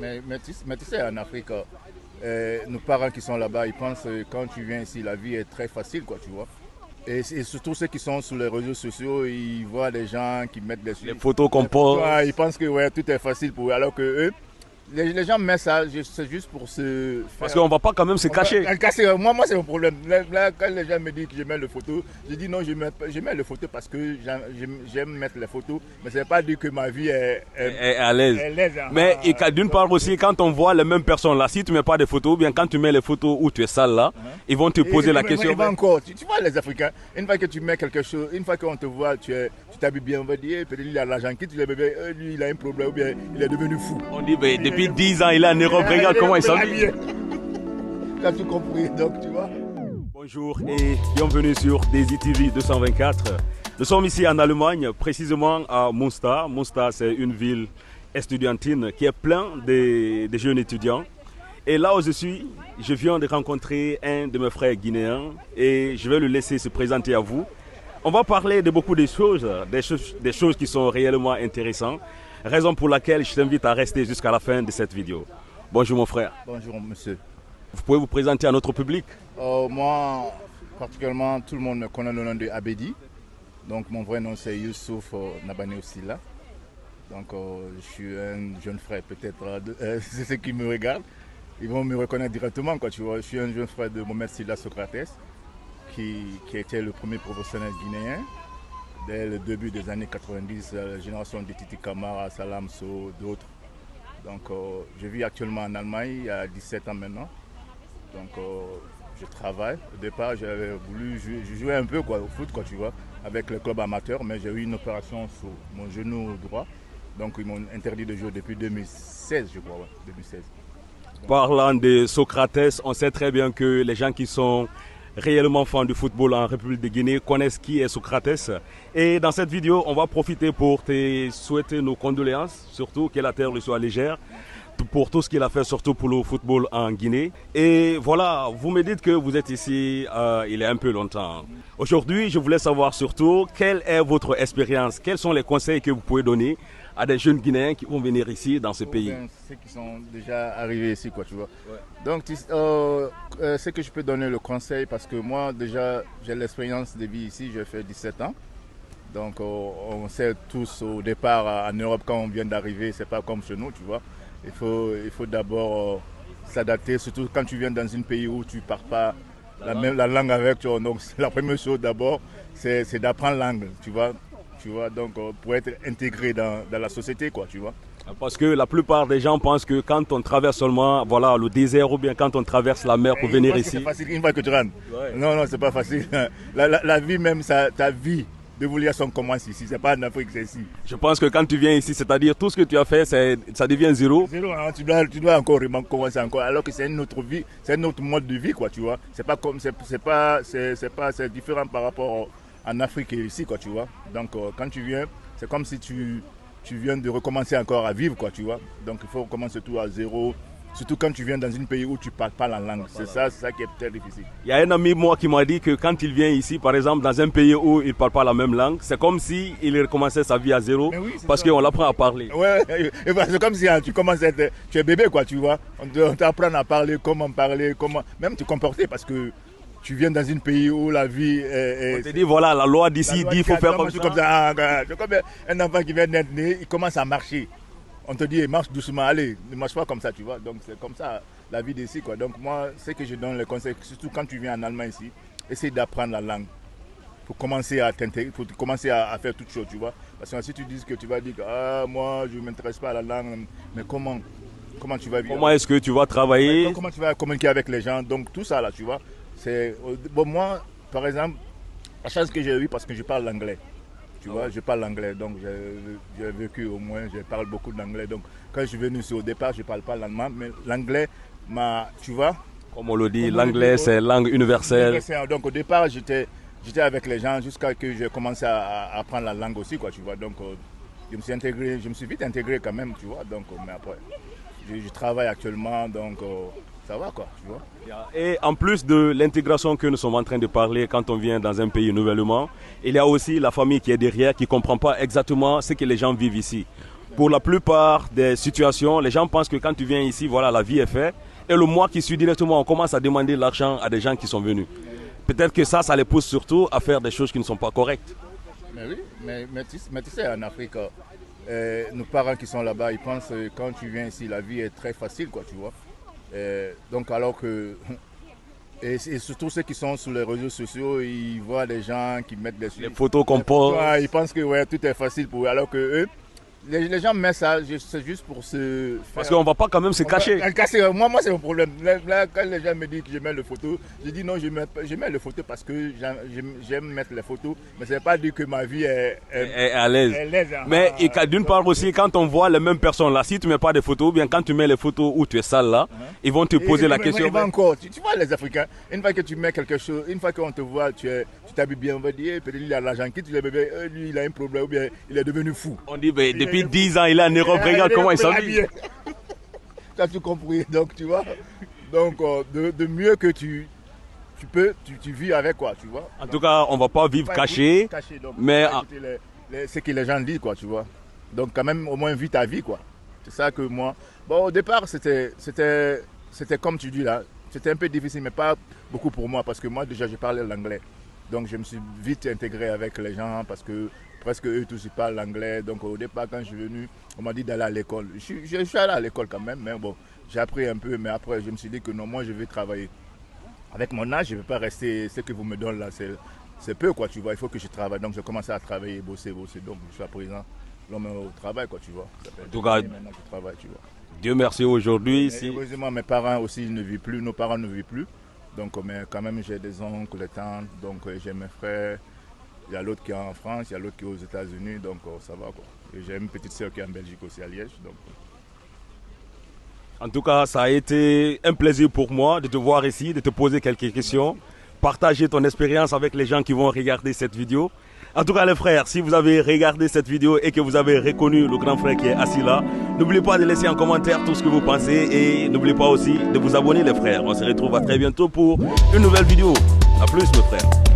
Mais tu sais, en Afrique, nos parents qui sont là-bas, ils pensent que quand tu viens ici, la vie est très facile, quoi, tu vois. Et surtout ceux qui sont sur les réseaux sociaux, ils voient des gens qui mettent les photos qu'on pose. Ils pensent que ouais, tout est facile pour eux, alors que eux, les gens mettent ça, c'est juste pour se faire... Parce qu'on ne va pas quand même se cacher. Moi c'est mon problème. Là, quand les gens me disent que je mets les photos, je dis non, je mets les photos parce que j'aime mettre les photos, mais ça ne veut pas dire que ma vie est à l'aise. Mais d'une part aussi, quand on voit les mêmes personnes là, si tu ne mets pas de photos, ou bien quand tu mets les photos où tu es sale là, ils vont te poser la question. Encore, tu vois les Africains, une fois que tu mets quelque chose, une fois qu'on te voit, tu t'habilles bien, on va dire, peut-être il a l'argent, quitte le bébé, lui il a un problème, ou bien il est devenu fou. On dit, mais depuis 10 ans, il est en Europe, regarde comment il s'habille. Tu as tout compris, donc tu vois. Bonjour et bienvenue sur Daisy TV 224. Nous sommes ici en Allemagne, précisément à Münster. Münster, c'est une ville estudiantine qui est pleine de jeunes étudiants. Et là où je suis, je viens de rencontrer un de mes frères guinéens et je vais le laisser se présenter à vous. On va parler de beaucoup de choses, des choses qui sont réellement intéressantes. Raison pour laquelle je t'invite à rester jusqu'à la fin de cette vidéo. Bonjour mon frère. Bonjour monsieur. Vous pouvez vous présenter à notre public? Moi, particulièrement, tout le monde me connaît le nom de Abedi. Donc mon vrai nom c'est Youssouf Nabane Ossila. Donc je suis un jeune frère, peut-être, c'est ceux qui me regardent. Ils vont me reconnaître directement, quoi, tu vois. Je suis un jeune frère de Mohamed Silla Socrates, qui était le premier professionnel guinéen. Dès le début des années 90, la génération de Titi Camara, Salam So, d'autres. Donc je vis actuellement en Allemagne, il y a 17 ans maintenant. Donc je travaille. Au départ, j'avais voulu jouer un peu quoi, au foot, quoi, tu vois, avec le club amateur, mais j'ai eu une opération sur mon genou droit. Donc ils m'ont interdit de jouer depuis 2016, je crois, ouais, 2016. Donc, parlant de Socrates, on sait très bien que les gens qui sont réellement fans du football en République de Guinée connaissent qui est Socrates. Et dans cette vidéo, on va profiter pour te souhaiter nos condoléances, surtout que la terre lui soit légère, pour tout ce qu'il a fait, surtout pour le football en Guinée. Et voilà, vous me dites que vous êtes ici il y a un peu longtemps. Aujourd'hui, je voulais savoir surtout quelle est votre expérience, quels sont les conseils que vous pouvez donner à des jeunes Guinéens qui vont venir ici dans ce pays. Ceux qui sont déjà arrivés ici, quoi, tu vois. Ouais. Donc, c'est que je peux donner le conseil parce que moi, déjà, j'ai l'expérience de vie ici, j'ai fait 17 ans. Donc, on sait tous au départ en Europe, quand on vient d'arriver, c'est pas comme chez nous, tu vois. Il faut d'abord s'adapter, surtout quand tu viens dans un pays où tu ne parles pas la langue avec toi. Donc, la première chose d'abord, c'est d'apprendre la langue, tu vois. Donc pour être intégré dans la société, quoi, tu vois. Parce que la plupart des gens pensent que quand on traverse seulement voilà, le désert ou bien quand on traverse la mer pour venir ici. C'est facile une fois que tu rentres. Ouais. Non, c'est pas facile. La vie même, ta vie d'évolution commence ici. C'est pas en Afrique, c'est ici. Je pense que quand tu viens ici, c'est-à-dire tout ce que tu as fait, ça devient zéro. Zéro, hein, tu dois encore commencer encore. Alors que c'est une autre vie, c'est un autre mode de vie, quoi, tu vois. C'est différent par rapport en Afrique et ici, quoi, tu vois. Donc quand tu viens, c'est comme si tu viens de recommencer encore à vivre, quoi, tu vois. Donc il faut recommencer tout à zéro, surtout quand tu viens dans un pays où tu ne parles pas la langue. C'est ça qui est peut-être difficile. Il y a un ami moi qui m'a dit que quand il vient ici, par exemple, dans un pays où il ne parle pas la même langue, c'est comme si il recommençait sa vie à zéro, oui, parce qu'on l'apprend à parler. Ouais, c'est comme si tu commences à être, tu es bébé, quoi, tu vois. On t'apprend à parler, comment même te comporter, parce que tu viens dans un pays où la vie est... On te dit, voilà, la loi d'ici dit qu'il faut faire comme ça. C'est comme un enfant qui vient d'être né, il commence à marcher. On te dit, il marche doucement, allez, ne marche pas comme ça, tu vois. Donc c'est comme ça la vie d'ici, quoi. Donc moi, c'est que je donne le conseil, surtout quand tu viens en Allemagne ici, essaye d'apprendre la langue pour commencer à t'intégrer, pour commencer à faire toutes choses, tu vois. Parce que si tu dis que tu vas dire, moi, je ne m'intéresse pas à la langue, mais comment tu vas vivre? Comment est-ce que tu vas travailler? Comment tu vas communiquer avec les gens? Donc tout ça, là, tu vois. Bon, moi, par exemple, la chance que j'ai eue, parce que je parle l'anglais. Tu vois, je parle l'anglais, donc j'ai vécu au moins, je parle beaucoup d'anglais. Donc quand je suis venu ici au départ, je ne parle pas l'allemand, mais l'anglais tu vois. Comme on le dit, l'anglais c'est langue universelle. Donc au départ, j'étais avec les gens jusqu'à ce que j'ai commencé à apprendre la langue aussi, quoi, tu vois. Donc je me suis vite intégré quand même, tu vois. Donc, mais après, je travaille actuellement, donc ça va, quoi, tu vois. Et en plus de l'intégration que nous sommes en train de parler quand on vient dans un pays nouvellement, il y a aussi la famille qui est derrière, qui ne comprend pas exactement ce que les gens vivent ici. Pour la plupart des situations, les gens pensent que quand tu viens ici, voilà, la vie est faite. Et le mois qui suit directement, on commence à demander l'argent à des gens qui sont venus. Peut-être que ça les pousse surtout à faire des choses qui ne sont pas correctes. Mais oui, mais tu sais, en Afrique, nos parents qui sont là-bas, ils pensent que quand tu viens ici, la vie est très facile, quoi, tu vois. Donc alors que... Et surtout ceux qui sont sur les réseaux sociaux, ils voient des gens qui mettent les photos qu'on pose. Ils pensent que ouais, tout est facile pour eux, alors que eux, les gens mettent ça, c'est juste pour se faire... Parce qu'on ne va pas quand même se cacher. Moi c'est mon problème. Là, quand les gens me disent que je mets les photos, je dis non, je mets les photos parce que j'aime mettre les photos, mais ça ne veut pas dire que ma vie est à l'aise. Mais d'une part aussi, quand on voit les mêmes personnes là, si tu ne mets pas de photos, ou bien quand tu mets les photos où tu es sale là, ils vont te poser la question. Encore, tu vois les Africains, une fois que tu mets quelque chose, une fois qu'on te voit, tu t'habilles bien, on va dire, peut-être il a l'argent qui, lui il a un problème, ou bien il est devenu fou. On dit, depuis 10 ans, il est en Europe, regarde comment il s'habille. Tu as tout compris, donc tu vois. Donc, de mieux que tu vis avec, quoi, tu vois. En tout cas, on ne va pas vivre caché. Donc, mais ce que les gens disent, quoi, tu vois. Donc, quand même, au moins, vis ta vie, quoi. C'est ça que moi... Bon, au départ, c'était comme tu dis là. C'était un peu difficile, mais pas beaucoup pour moi, parce que moi, déjà, je parlais l'anglais. Donc, je me suis vite intégré avec les gens, parce que presque eux tous ils parlent l'anglais. Donc au départ quand je suis venu, on m'a dit d'aller à l'école. Je suis allé à l'école quand même, mais bon, j'ai appris un peu, mais après je me suis dit que non, moi je vais travailler. Avec mon âge, je ne vais pas rester, ce que vous me donnez là, c'est peu quoi, tu vois, il faut que je travaille. Donc j'ai commencé à travailler, bosser. Donc je suis à présent l'homme au travail quoi, tu vois. En tout cas, maintenant je travaille, tu vois. Dieu merci aujourd'hui. Heureusement mes parents aussi ne vivent plus, nos parents ne vivent plus. Donc mais quand même j'ai des oncles, des tantes, donc j'ai mes frères. Il y a l'autre qui est en France, il y a l'autre qui est aux États-Unis, donc ça va quoi. Et j'ai une petite soeur qui est en Belgique aussi à Liège. Donc. En tout cas, ça a été un plaisir pour moi de te voir ici, de te poser quelques questions, partager ton expérience avec les gens qui vont regarder cette vidéo. En tout cas, les frères, si vous avez regardé cette vidéo et que vous avez reconnu le grand frère qui est assis là, n'oubliez pas de laisser en commentaire tout ce que vous pensez et n'oubliez pas aussi de vous abonner les frères. On se retrouve à très bientôt pour une nouvelle vidéo. A plus mes frères.